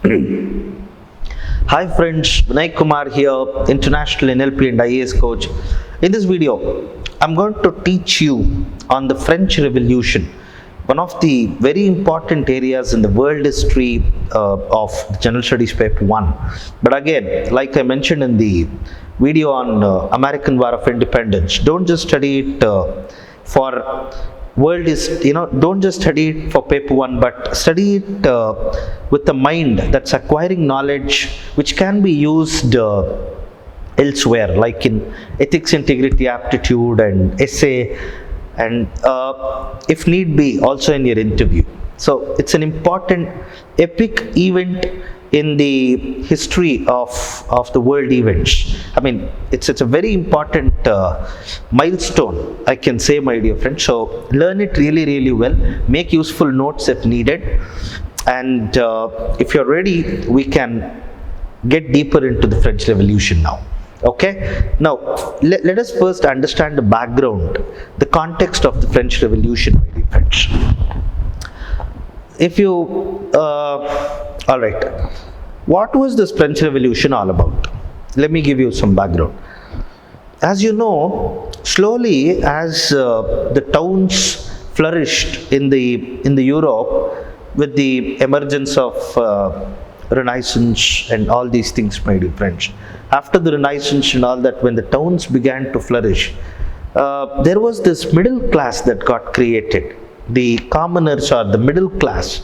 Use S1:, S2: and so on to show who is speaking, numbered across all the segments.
S1: Hi friends, Vinay Kumar here, international NLP and IAS coach. In this video, I'm going to teach you on the French Revolution, one of the very important areas in the world history of General Studies Paper 1. But again, like I mentioned in the video on American War of Independence, don't just study it for world is, don't just study it for paper 1, but study it with a mind that's acquiring knowledge which can be used elsewhere, like in ethics, integrity, aptitude, and essay, and if need be, also in your interview. So it's an important epic event in the history of the world events. I mean, it's a very important milestone, I can say, my dear friend. So learn it really well, make useful notes if needed, and if you're ready, we can get deeper into the French Revolution now. Okay, now let us first understand the background, the context of the French Revolution, my dear friends. If you all right, what was this French Revolution all about? Let me give you some background. As you know, slowly as the towns flourished in the Europe with the emergence of Renaissance and all these things, my dear friends. After the Renaissance and all that, when the towns began to flourish, there was this middle class that got created. The commoners, or the middle class,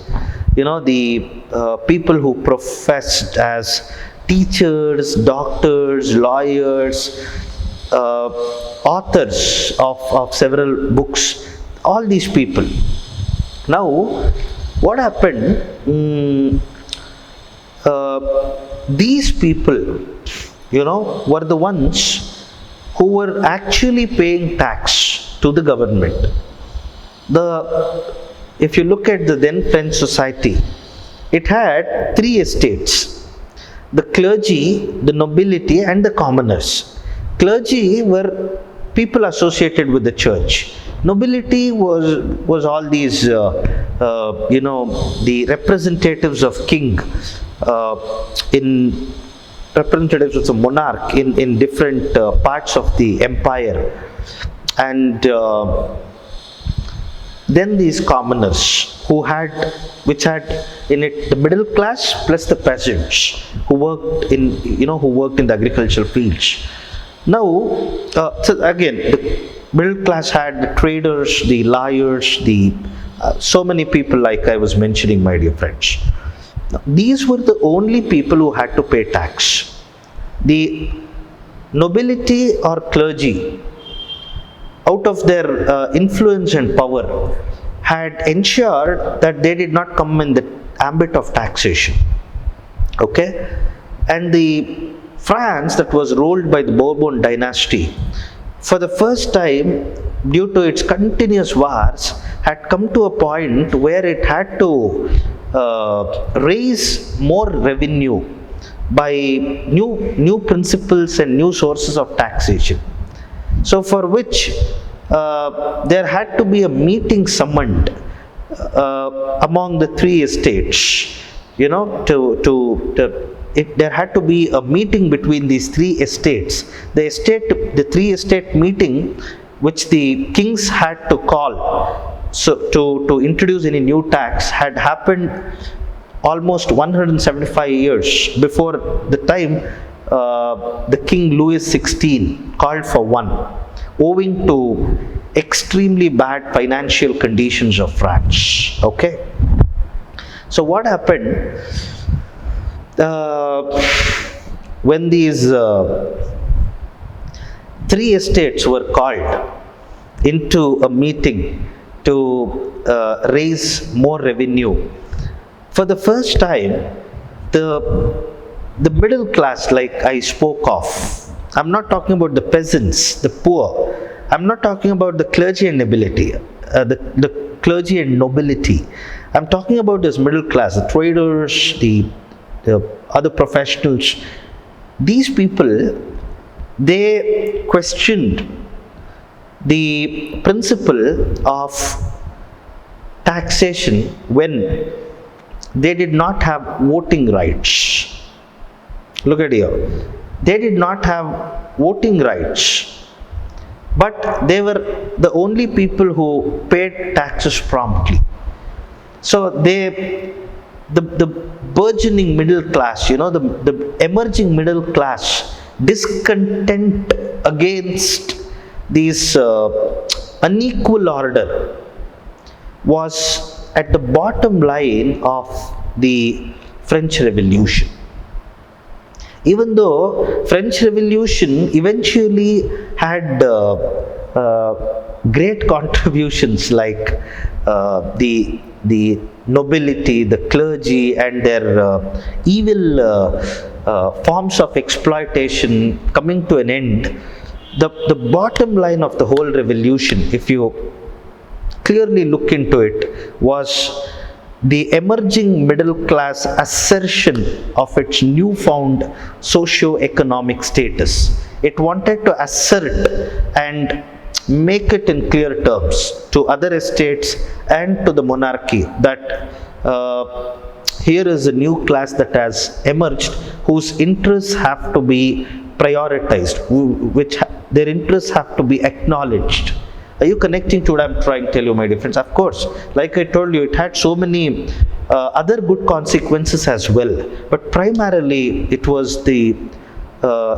S1: the people who professed as teachers, doctors, lawyers, authors of several books, all these people. Now, what happened? These people, were the ones who were actually paying tax to the government. If you look at the then French society, it had three estates: the clergy, the nobility, and the commoners. Clergy were people associated with the church. Nobility was all these, the representatives of king, in representatives of the monarch in different parts of the empire, and then these commoners which had in it the middle class plus the peasants who worked in the agricultural fields. Now, so again, the middle class had the traders, the lawyers, the so many people, like I was mentioning, my dear friends. Now, these were the only people who had to pay tax. The nobility or clergy, out of their influence and power, had ensured that they did not come in the ambit of taxation. Okay? And the France, that was ruled by the Bourbon dynasty, for the first time, due to its continuous wars, had come to a point where it had to raise more revenue by new principles and new sources of taxation. So for which there had to be a meeting summoned among the three estates. There had to be a meeting between these three estates. The three estate meeting, which the kings had to call, so to introduce any new tax, had happened almost 175 years before the time the King Louis XVI called for one, owing to extremely bad financial conditions of France. Okay, so what happened when these three estates were called into a meeting to raise more revenue? For the first time, the middle class, like I spoke of, I'm not talking about the peasants, the poor. I'm not talking about the clergy and nobility, the clergy and nobility. I'm talking about this middle class, the traders, the other professionals. These people, they questioned the principle of taxation when they did not have voting rights. Look at here. They did not have voting rights, but they were the only people who paid taxes promptly. So the burgeoning middle class, the emerging middle class, discontent against this unequal order, was at the bottom line of the French Revolution. Even though French Revolution eventually had great contributions like the nobility, the clergy, and their evil forms of exploitation coming to an end, the bottom line of the whole revolution, if you clearly look into it, was the emerging middle class assertion of its newfound socio-economic status. It wanted to assert and make it in clear terms to other estates and to the monarchy that here is a new class that has emerged, whose interests have to be prioritized, which their interests have to be acknowledged. Are you connecting to what I'm trying to tell you, my dear friends? Of course, like I told you, it had so many other good consequences as well. But primarily, it was the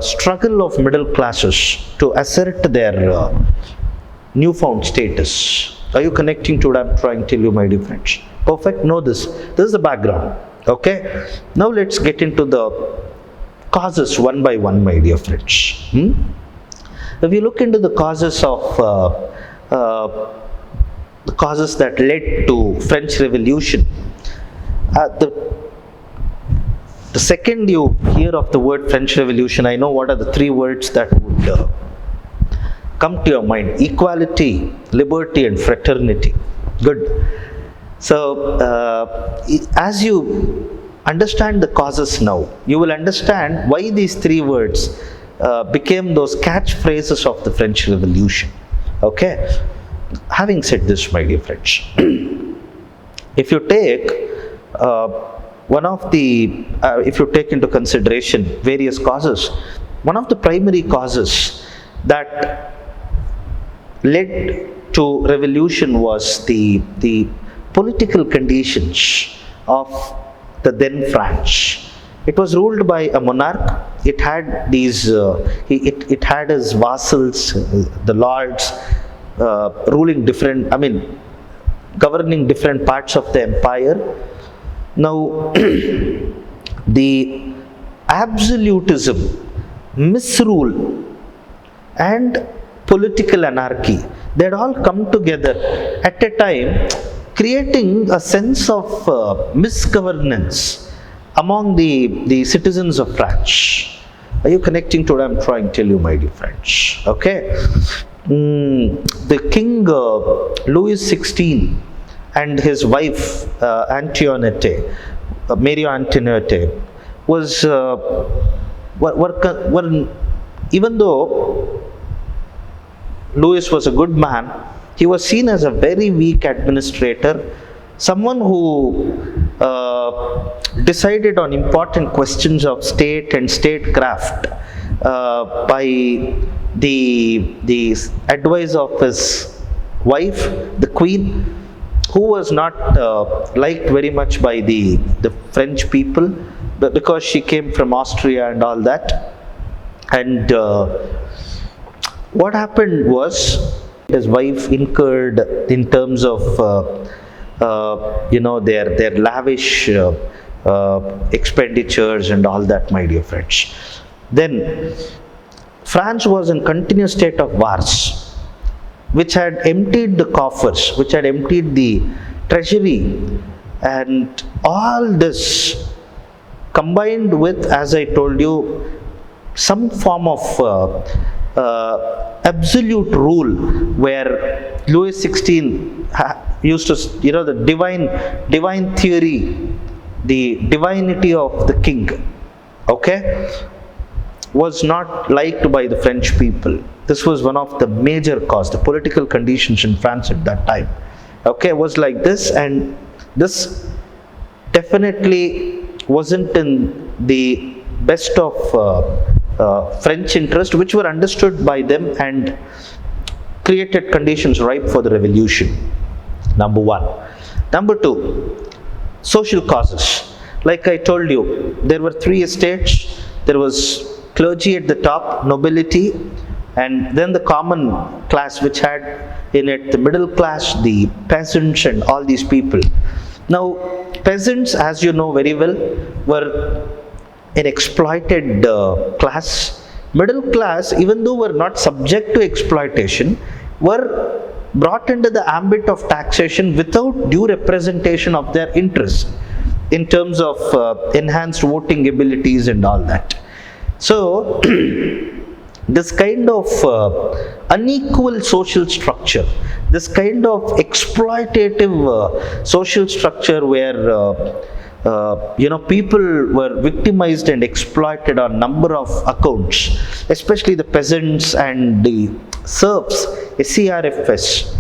S1: struggle of middle classes to assert their newfound status. Are you connecting to what I'm trying to tell you, my dear friends? Perfect. Know this. This is the background. Okay. Now let's get into the causes one by one, my dear friends. If you look into the causes of the causes that led to French Revolution, the second you hear of the word French Revolution, I know what are the three words that would come to your mind: equality, liberty, and fraternity. Good. So as you understand the causes now, you will understand why these three words became those catchphrases of the French Revolution. Okay. Having said this, my dear friends, if you take if you take into consideration various causes, one of the primary causes that led to revolution was the political conditions of the then France. It was ruled by a monarch. It had these, it had his vassals, the lords, governing different parts of the empire. Now, the absolutism, misrule, and political anarchy, they had all come together at a time, creating a sense of misgovernance among the citizens of France. Are you connecting to what I'm trying to tell you, my dear friends? Okay. The king Louis XVI and his wife Marie Antoinette, were even though Louis was a good man, he was seen as a very weak administrator, someone who decided on important questions of state and statecraft by the advice of his wife, the queen, who was not liked very much by the French people, because she came from Austria and all that. And what happened was, his wife incurred in terms of their lavish expenditures and all that, my dear friends. Then France was in continuous state of wars, which had emptied the coffers, which had emptied the treasury, and all this combined with, as I told you, some form of absolute rule, where Louis XVI used to, the divine theory, the divinity of the king, okay, was not liked by the French people. This was one of the major causes. The political conditions in France at that time, okay, was like this, and this definitely wasn't in the best of French interest, which were understood by them and created conditions ripe for the revolution. Number one. Number two, social causes. Like I told you, there were three estates. There was clergy at the top, nobility, and then the common class, which had in it the middle class, the peasants, and all these people. Now, peasants, as you know very well, were an exploited class. Middle class, even though were not subject to exploitation, were brought into the ambit of taxation without due representation of their interests in terms of enhanced voting abilities and all that. So, this kind of unequal social structure, this kind of exploitative social structure where people were victimized and exploited on number of accounts, especially the peasants and the serfs, SCRFS,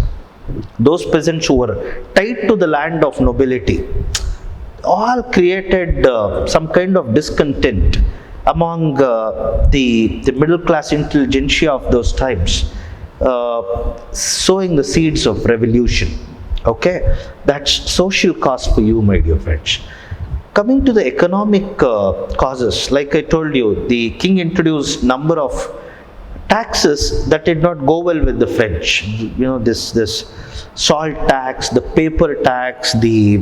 S1: those peasants who were tied to the land of nobility, all created some kind of discontent among the middle class intelligentsia of those times, sowing the seeds of revolution. Okay, that's social cause for you, my dear friends. Coming to the economic causes, like I told you, the king introduced number of taxes that did not go well with the French. This salt tax, the paper tax, the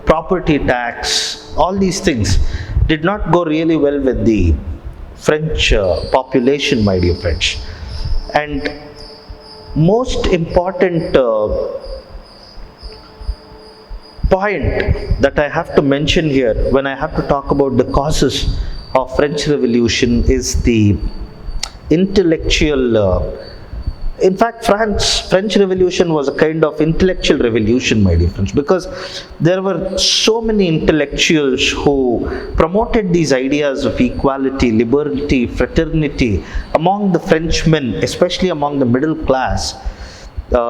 S1: property tax, all these things did not go really well with the French population, my dear friends. And most important point that I have to mention here when I have to talk about the causes of French Revolution is the intellectual in fact, French Revolution was a kind of intellectual revolution, my dear friends, because there were so many intellectuals who promoted these ideas of equality, liberty, fraternity among the Frenchmen, especially among the middle class, who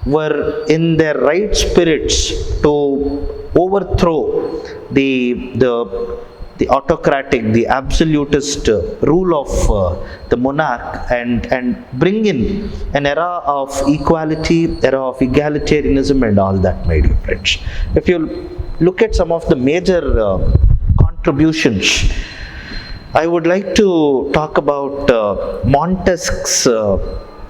S1: were in their right spirits to overthrow the autocratic, the absolutist rule of the monarch and bring in an era of equality, era of egalitarianism and all that, my dear friends. If you look at some of the major contributions, I would like to talk about Montesquieu's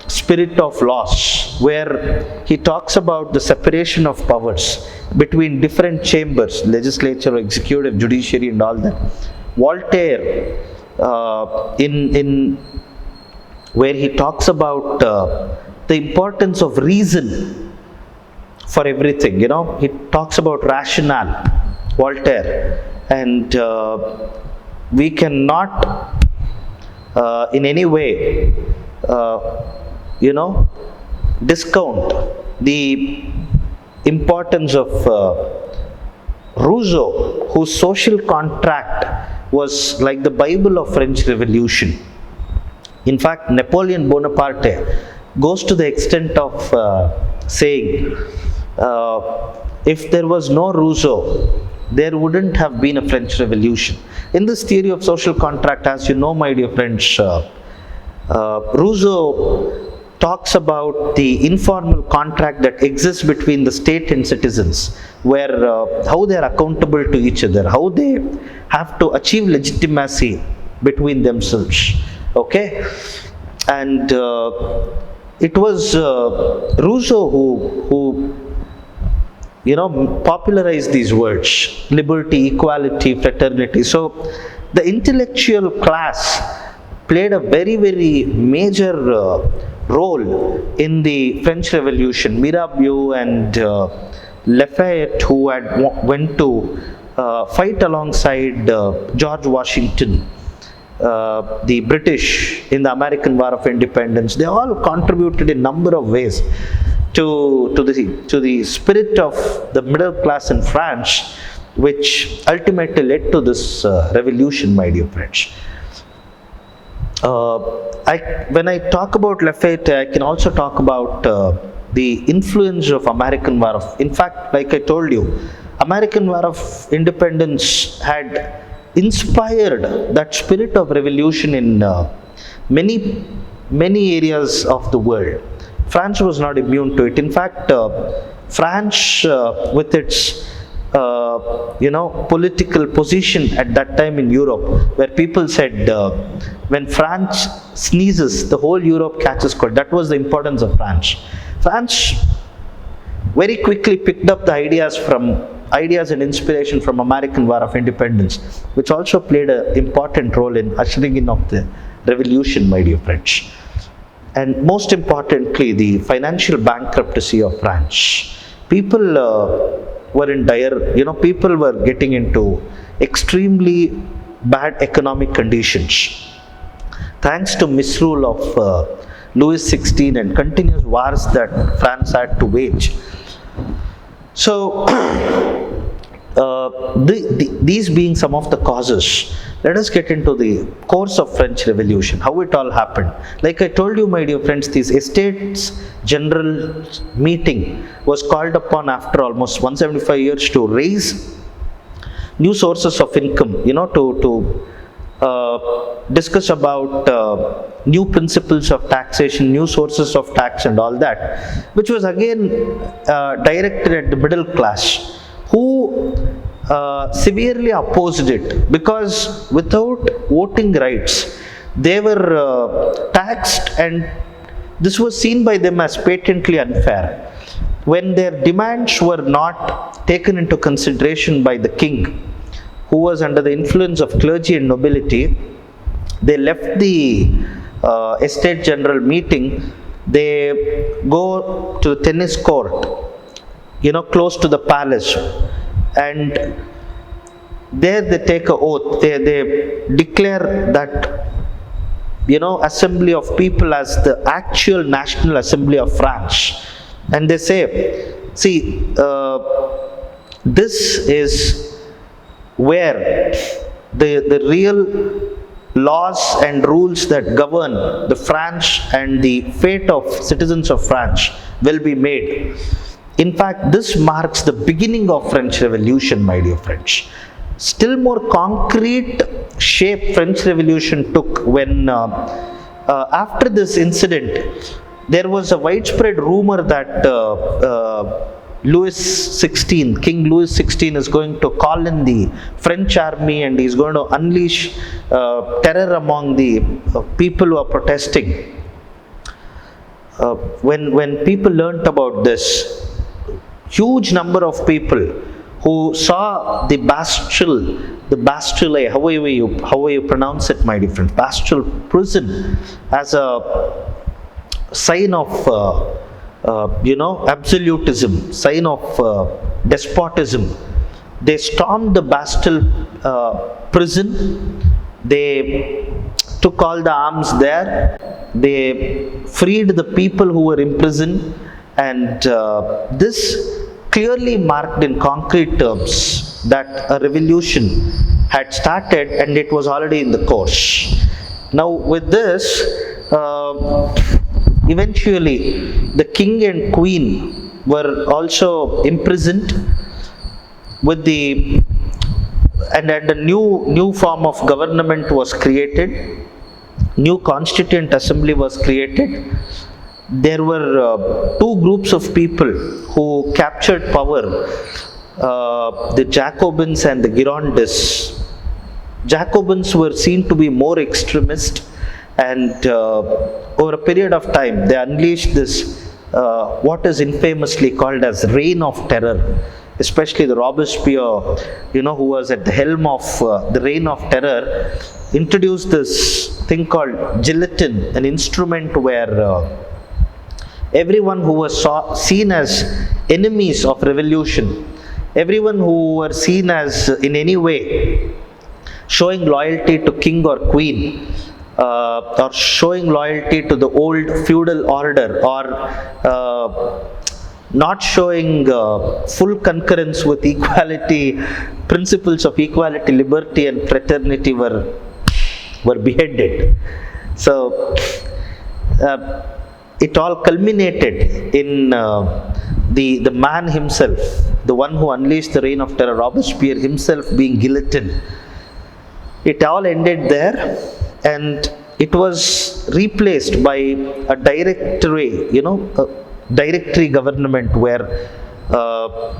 S1: spirit of laws, where he talks about the separation of powers between different chambers, legislature, executive, judiciary and all that. Voltaire, in where he talks about the importance of reason for everything, he talks about rationale, Voltaire, and we cannot in any way discount the importance of Rousseau, whose social contract was like the Bible of French Revolution. In fact, Napoleon Bonaparte goes to the extent of saying, if there was no Rousseau, there wouldn't have been a French Revolution. In this theory of social contract, as you know, my dear friends, Rousseau talks about the informal contract that exists between the state and citizens, where how they are accountable to each other, how they have to achieve legitimacy between themselves. Okay, and it was Rousseau who popularized these words: liberty, equality, fraternity. So the intellectual class played a very, very major role in the French Revolution. Mirabeau and Lafayette, who had went to fight alongside George Washington, the British in the American War of Independence, they all contributed in a number of ways to the spirit of the middle class in France, which ultimately led to this revolution, my dear friends. When I talk about Lafayette, I can also talk about the influence of American War of, in fact, like I told you, American War of Independence had inspired that spirit of revolution in many areas of the world. France was not immune to it. In fact, France, with its political position at that time in Europe, where people said when France sneezes, the whole Europe catches cold. That was the importance of France. France very quickly picked up the ideas and inspiration from American War of Independence, which also played an important role in ushering in of the revolution, my dear friends. And most importantly, the financial bankruptcy of France. People were in dire, people were getting into extremely bad economic conditions. Thanks to misrule of Louis XVI and continuous wars that France had to wage. So, these being some of the causes, let us get into the course of French Revolution, how it all happened. Like I told you, my dear friends, this Estates General meeting was called upon after almost 175 years to raise new sources of income, to discuss about new principles of taxation, new sources of tax and all that, which was again directed at the middle class, who severely opposed it, because without voting rights they were taxed, and this was seen by them as patently unfair. When their demands were not taken into consideration by the king, who was under the influence of clergy and nobility, they left the Estate General meeting. They go to the tennis court, close to the palace, and there they take an oath. They declare that assembly of people as the actual National Assembly of France, and they say, see, this is where the real laws and rules that govern the France and the fate of citizens of France will be made. In fact, this marks the beginning of French Revolution, my dear friends. Still more concrete shape French Revolution took when after this incident, there was a widespread rumor that King Louis XVI is going to call in the French army, and he's going to unleash terror among the people who are protesting. When people learnt about this, huge number of people who saw the Bastille, however you pronounce it, my dear friend, Bastille prison, as a sign of absolutism, sign of despotism. They stormed the Bastille prison. They took all the arms there. They freed the people who were imprisoned, and this clearly marked in concrete terms that a revolution had started, and it was already in the course. Now, with this, eventually the king and queen were also imprisoned, with and a new form of government was created. New constituent assembly was created. There were two groups of people who captured power, the Jacobins and the Girondists. Jacobins were seen to be more extremist, and over a period of time they unleashed this what is infamously called as reign of terror, especially the Robespierre, who was at the helm of the reign of terror, introduced this thing called guillotine, an instrument where everyone who was seen as enemies of revolution, everyone who were seen as in any way showing loyalty to king or queen, or showing loyalty to the old feudal order, or not showing full concurrence with equality, principles of equality, liberty and fraternity, were beheaded. So it all culminated in the man himself, the one who unleashed the reign of terror, Robespierre himself being guillotined. It all ended there, and it was replaced by a directorate, a directory government where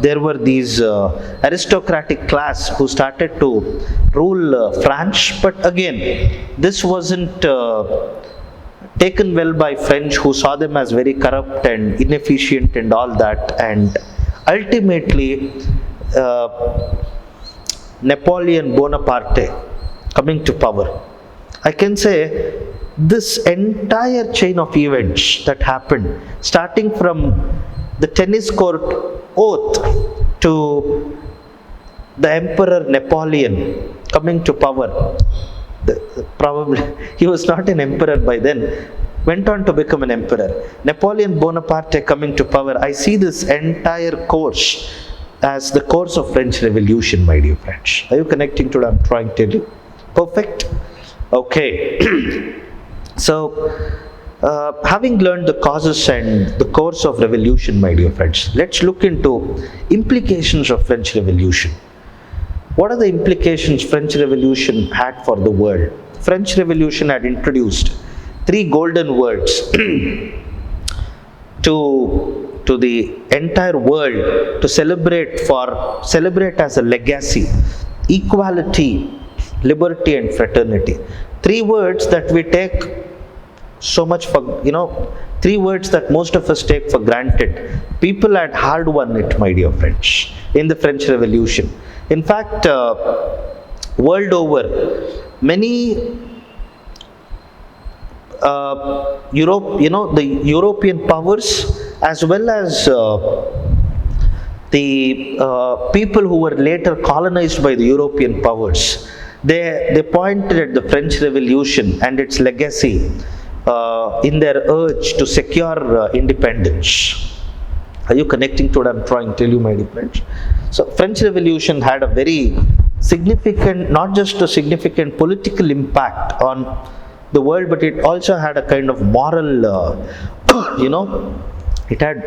S1: there were these aristocratic class who started to rule France. But again, this wasn't taken well by French, who saw them as very corrupt and inefficient and all that. And ultimately, Napoleon Bonaparte coming to power, I can say this entire chain of events that happened, starting from the tennis court oath to the Emperor Napoleon coming to power. Probably he was not an emperor by then, went on to become an emperor. Napoleon Bonaparte coming to power. I see this entire course as the course of French Revolution, my dear friends. Are you connecting to what I'm trying to tell you? Perfect? Okay. So, having learned the causes and the course of revolution, my dear friends, let's look into implications of French Revolution. What are the implications French Revolution had for the world? French Revolution had introduced 3 golden words to the entire world to celebrate as a legacy: equality, liberty, and fraternity. 3 words that we take so much for, 3 words that most of us take for granted. People had hard won it, my dear friends, in the French Revolution. In fact, world over, many the European powers, as well as the people who were later colonized by the European powers, they pointed at the French Revolution and its legacy in their urge to secure independence. Are you connecting to what I'm trying to tell you, my dear friends? So, French Revolution had a very significant, not just a significant political impact on the world, but it also had a kind of moral, it had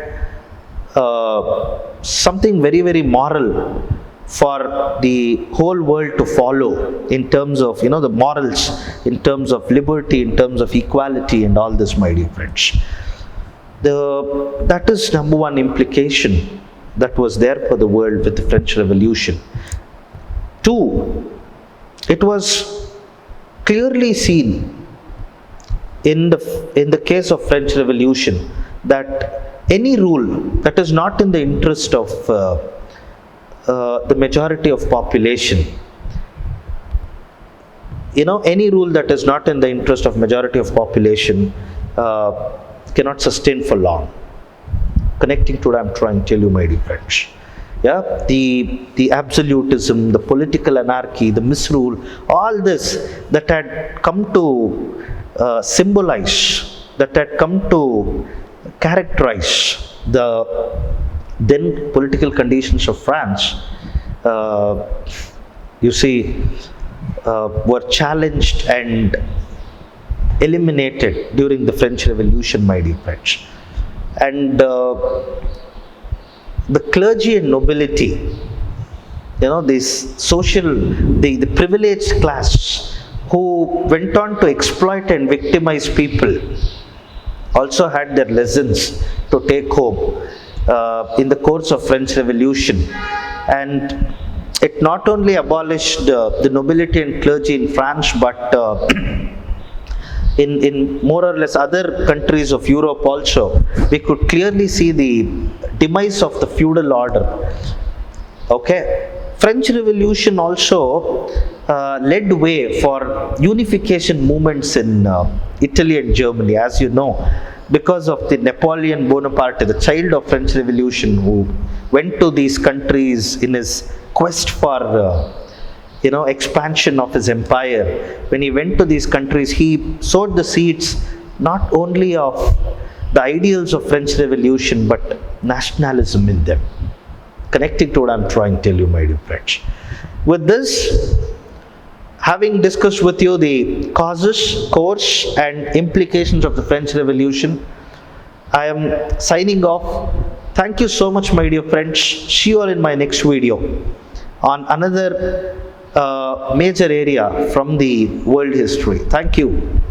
S1: something very, very moral for the whole world to follow in terms of, the morals, in terms of liberty, in terms of equality and all this, my dear friends. That is number one implication that was there for the world with the French Revolution. 2, it was clearly seen in the case of French Revolution that any rule that is not in the interest of the majority of population, any rule that is not in the interest of majority of population cannot sustain for long. Connecting to what I'm trying to tell you, my dear friends. Yeah, the absolutism, the political anarchy, the misrule, all this that had come to symbolize, that had come to characterize the then political conditions of France, were challenged and eliminated during the French Revolution, my dear friends. And the clergy and nobility, the privileged class who went on to exploit and victimize people, also had their lessons to take home in the course of French Revolution. And it not only abolished the nobility and clergy in France, but in more or less other countries of Europe also, we could clearly see the demise of the feudal order. Okay, French Revolution also led way for unification movements in Italy and Germany, as you know, because of the Napoleon Bonaparte, the child of French Revolution, who went to these countries in his quest for expansion of his empire. When he went to these countries, he sowed the seeds not only of the ideals of French Revolution, but nationalism in them. Connecting to what I'm trying to tell you, my dear friends. With this, having discussed with you the causes, course, and implications of the French Revolution, I am signing off. Thank you so much, my dear friends. See you all in my next video on another major area from the world history. Thank you.